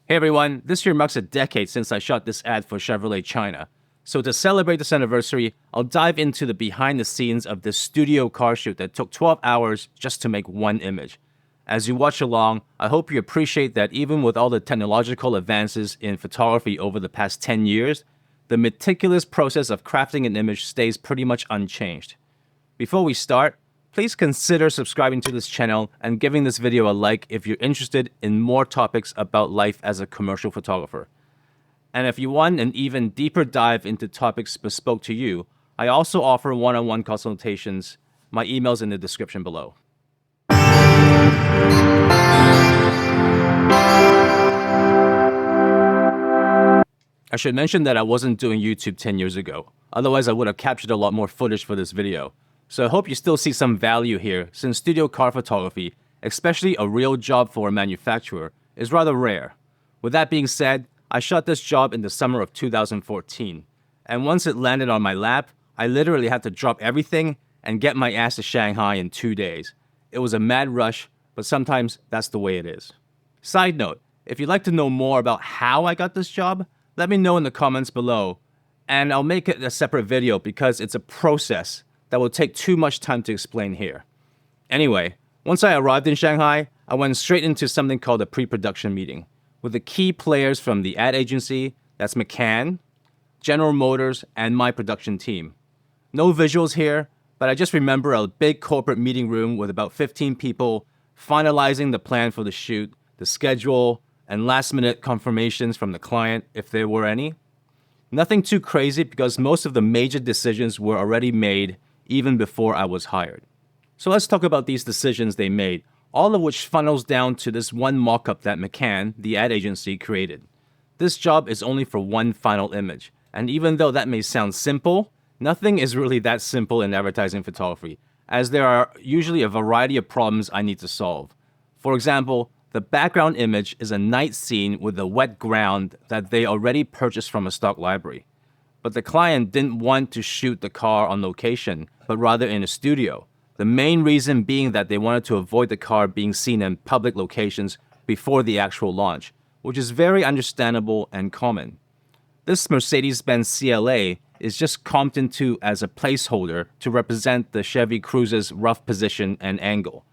Hey everyone, this year marks a decade since I shot this ad for Chevrolet China. So to celebrate this anniversary, I'll dive into the behind the scenes of this studio car shoot that took 12 hours just to make one image. As you watch along, I hope you appreciate that even with all the technological advances in photography over the past 10 years, the meticulous process of crafting an image stays pretty much unchanged. Before we start, please consider subscribing to this channel and giving this video a like if you're interested in more topics about life as a commercial photographer. And if you want an even deeper dive into topics bespoke to you, I also offer one-on-one consultations. My email's in the description below. I should mention that I wasn't doing YouTube 10 years ago. Otherwise, I would have captured a lot more footage for this video. So I hope you still see some value here, since studio car photography, especially a real job for a manufacturer, is rather rare. With that being said, I shot this job in the summer of 2014, and once it landed on my lap, I literally had to drop everything and get my ass to Shanghai in 2 days. It was a mad rush, but sometimes that's the way it is. Side note, if you'd like to know more about how I got this job, let me know in the comments below, and I'll make it a separate video because it's a process that will take too much time to explain here. Anyway, once I arrived in Shanghai, I went straight into something called a pre-production meeting with the key players from the ad agency, that's McCann, General Motors, and my production team. No visuals here, but I just remember a big corporate meeting room with about 15 people finalizing the plan for the shoot, the schedule, and last-minute confirmations from the client, if there were any. Nothing too crazy because most of the major decisions were already made even before I was hired. So let's talk about these decisions they made, all of which funnels down to this one mock-up that McCann, the ad agency, created. This job is only for one final image, and even though that may sound simple, nothing is really that simple in advertising photography, as there are usually a variety of problems I need to solve. For example, the background image is a night scene with a wet ground that they already purchased from a stock library. But the client didn't want to shoot the car on location, but rather in a studio. The main reason being that they wanted to avoid the car being seen in public locations before the actual launch, which is very understandable and common. This Mercedes-Benz CLA is just comped into as a placeholder to represent the Chevy Cruze's rough position and angle,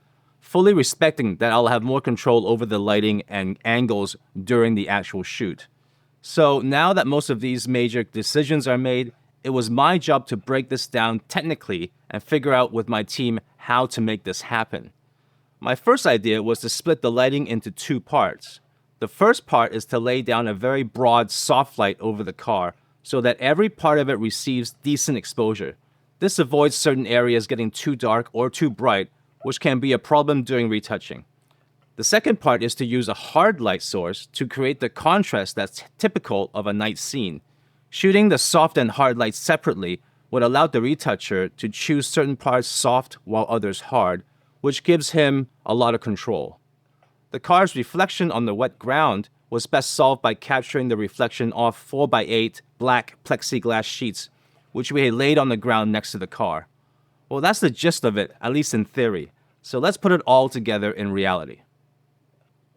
fully respecting that I'll have more control over the lighting and angles during the actual shoot. So now that most of these major decisions are made, it was my job to break this down technically and figure out with my team how to make this happen. My first idea was to split the lighting into two parts. The first part is to lay down a very broad soft light over the car so that every part of it receives decent exposure. This avoids certain areas getting too dark or too bright, which can be a problem during retouching. The second part is to use a hard light source to create the contrast that's typical of a night scene. Shooting the soft and hard lights separately would allow the retoucher to choose certain parts soft while others hard, which gives him a lot of control. The car's reflection on the wet ground was best solved by capturing the reflection off 4x8 black plexiglass sheets, which we had laid on the ground next to the car. Well, that's the gist of it, at least in theory, so let's put it all together in reality.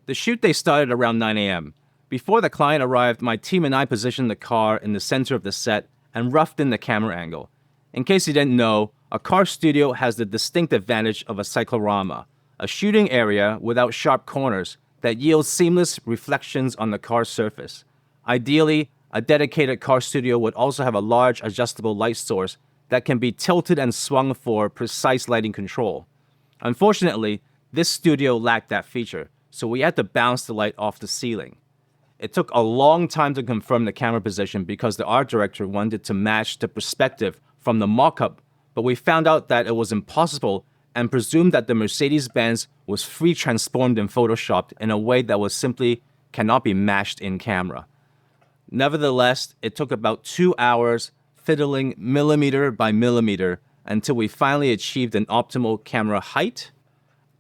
The shoot day started around 9 a.m. Before the client arrived, my team and I positioned the car in the center of the set and roughed in the camera angle. In case you didn't know, a car studio has the distinct advantage of a cyclorama, a shooting area without sharp corners that yields seamless reflections on the car's surface. Ideally, a dedicated car studio would also have a large adjustable light source that can be tilted and swung for precise lighting control. Unfortunately, this studio lacked that feature, so we had to bounce the light off the ceiling. It took a long time to confirm the camera position because the art director wanted to match the perspective from the mock-up, but we found out that it was impossible and presumed that the Mercedes-Benz was free transformed and photoshopped in a way that was simply cannot be matched in camera. Nevertheless, it took about 2 hours fiddling millimeter by millimeter until we finally achieved an optimal camera height,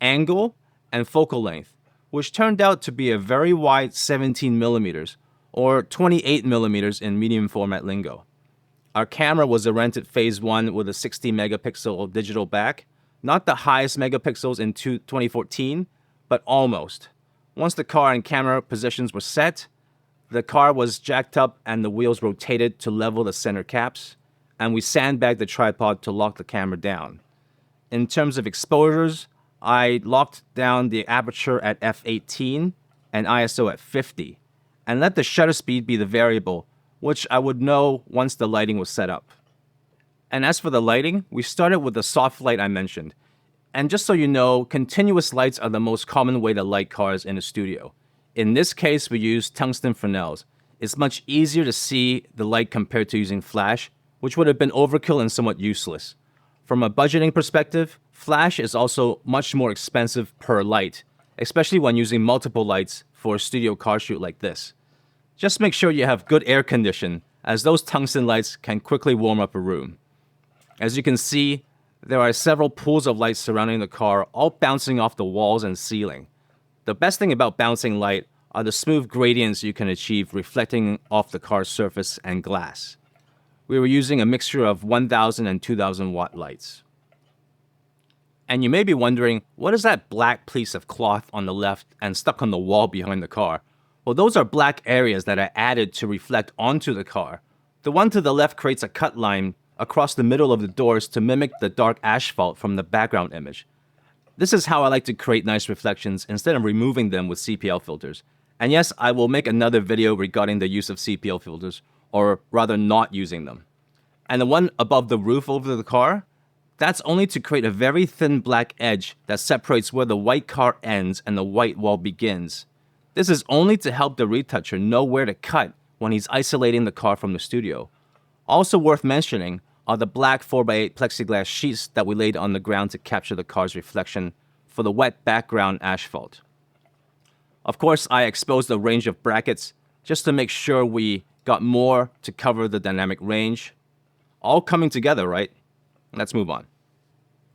angle, and focal length, which turned out to be a very wide 17 millimeters, or 28 millimeters in medium format lingo. Our camera was a rented Phase 1 with a 60 megapixel digital back, not the highest megapixels in 2014, but almost. Once the car and camera positions were set, the car was jacked up and the wheels rotated to level the center caps, and we sandbagged the tripod to lock the camera down. In terms of exposures, I locked down the aperture at f/18 and ISO at 50, and let the shutter speed be the variable, which I would know once the lighting was set up. And as for the lighting, we started with the soft light I mentioned. And just so you know, continuous lights are the most common way to light cars in a studio. In this case, we use tungsten Fresnels. It's much easier to see the light compared to using flash, which would have been overkill and somewhat useless. From a budgeting perspective, flash is also much more expensive per light, especially when using multiple lights for a studio car shoot like this. Just make sure you have good air condition, as those tungsten lights can quickly warm up a room. As you can see, there are several pools of light surrounding the car, all bouncing off the walls and ceiling. The best thing about bouncing light are the smooth gradients you can achieve reflecting off the car's surface and glass. We were using a mixture of 1000 and 2000 watt lights. And you may be wondering, what is that black piece of cloth on the left and stuck on the wall behind the car? Well, those are black areas that are added to reflect onto the car. The one to the left creates a cut line across the middle of the doors to mimic the dark asphalt from the background image. This is how I like to create nice reflections instead of removing them with CPL filters. And yes, I will make another video regarding the use of CPL filters, or rather not using them. And the one above the roof over the car, that's only to create a very thin black edge that separates where the white car ends and the white wall begins. This is only to help the retoucher know where to cut when he's isolating the car from the studio. Also worth mentioning are the black 4x8 plexiglass sheets that we laid on the ground to capture the car's reflection for the wet background asphalt. Of course, I exposed a range of brackets just to make sure we got more to cover the dynamic range. All coming together, right? Let's move on.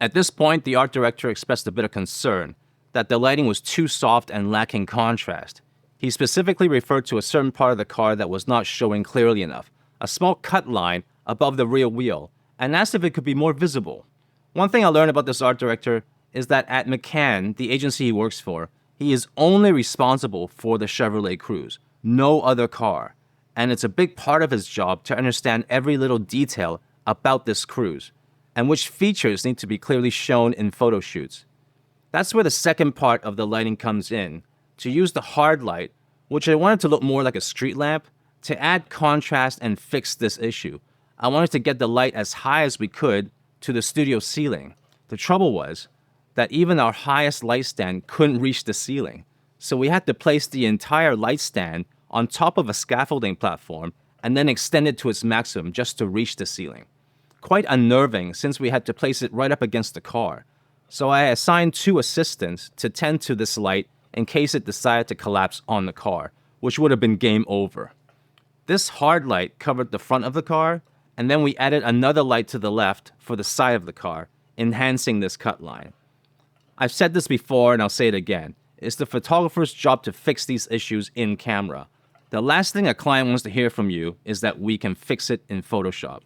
At this point, the art director expressed a bit of concern that the lighting was too soft and lacking contrast. He specifically referred to a certain part of the car that was not showing clearly enough, a small cut line above the rear wheel, and asked if it could be more visible. One thing I learned about this art director is that at McCann, the agency he works for, he is only responsible for the Chevrolet Cruze, no other car. And it's a big part of his job to understand every little detail about this Cruze, and which features need to be clearly shown in photo shoots. That's where the second part of the lighting comes in, to use the hard light, which I wanted to look more like a street lamp, to add contrast and fix this issue. I wanted to get the light as high as we could to the studio ceiling. The trouble was that even our highest light stand couldn't reach the ceiling, so we had to place the entire light stand on top of a scaffolding platform and then extend it to its maximum just to reach the ceiling. Quite unnerving since we had to place it right up against the car. So I assigned 2 assistants to tend to this light in case it decided to collapse on the car, which would have been game over. This hard light covered the front of the car, and then we added another light to the left for the side of the car, enhancing this cut line. I've said this before and I'll say it again. It's the photographer's job to fix these issues in camera. The last thing a client wants to hear from you is that we can fix it in Photoshop.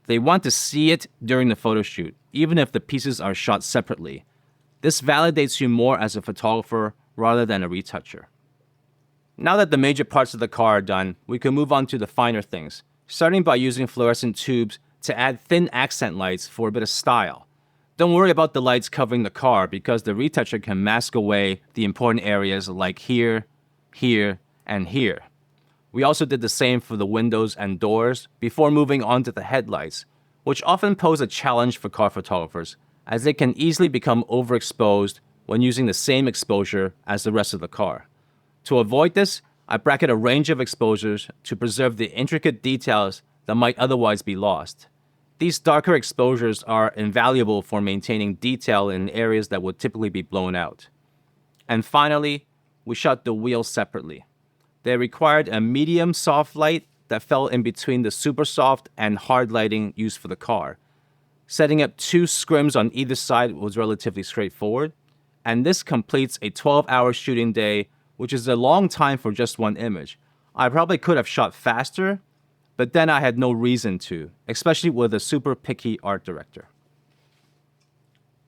They want to see it during the photo shoot, even if the pieces are shot separately. This validates you more as a photographer rather than a retoucher. Now that the major parts of the car are done, we can move on to the finer things, starting by using fluorescent tubes to add thin accent lights for a bit of style. Don't worry about the lights covering the car because the retoucher can mask away the important areas like here, here, and here. We also did the same for the windows and doors before moving on to the headlights, which often pose a challenge for car photographers as they can easily become overexposed when using the same exposure as the rest of the car. To avoid this, I bracket a range of exposures to preserve the intricate details that might otherwise be lost. These darker exposures are invaluable for maintaining detail in areas that would typically be blown out. And finally, we shot the wheels separately. They required a medium soft light that fell in between the super soft and hard lighting used for the car. Setting up 2 scrims on either side was relatively straightforward, and this completes a 12-hour shooting day, which is a long time for just one image. I probably could have shot faster, but then I had no reason to, especially with a super picky art director.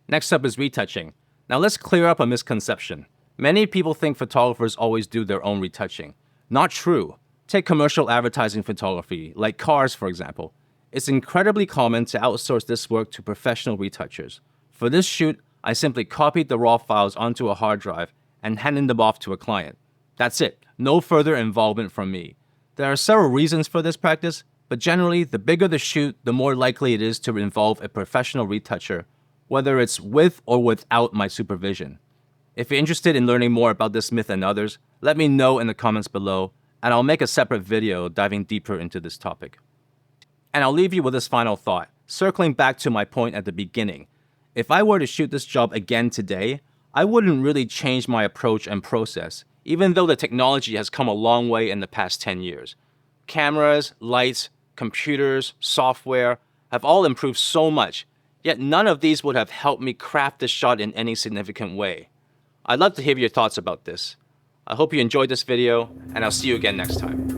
Next up is retouching. Now let's clear up a misconception. Many people think photographers always do their own retouching. Not true. Take commercial advertising photography, like cars for example. It's incredibly common to outsource this work to professional retouchers. For this shoot, I simply copied the raw files onto a hard drive and handed them off to a client. That's it. No further involvement from me. There are several reasons for this practice, but generally, the bigger the shoot, the more likely it is to involve a professional retoucher, whether it's with or without my supervision. If you're interested in learning more about this myth and others, let me know in the comments below, and I'll make a separate video diving deeper into this topic. And I'll leave you with this final thought, circling back to my point at the beginning. If I were to shoot this job again today, I wouldn't really change my approach and process, even though the technology has come a long way in the past 10 years. Cameras, lights, computers, software have all improved so much, yet none of these would have helped me craft this shot in any significant way. I'd love to hear your thoughts about this. I hope you enjoyed this video, and I'll see you again next time.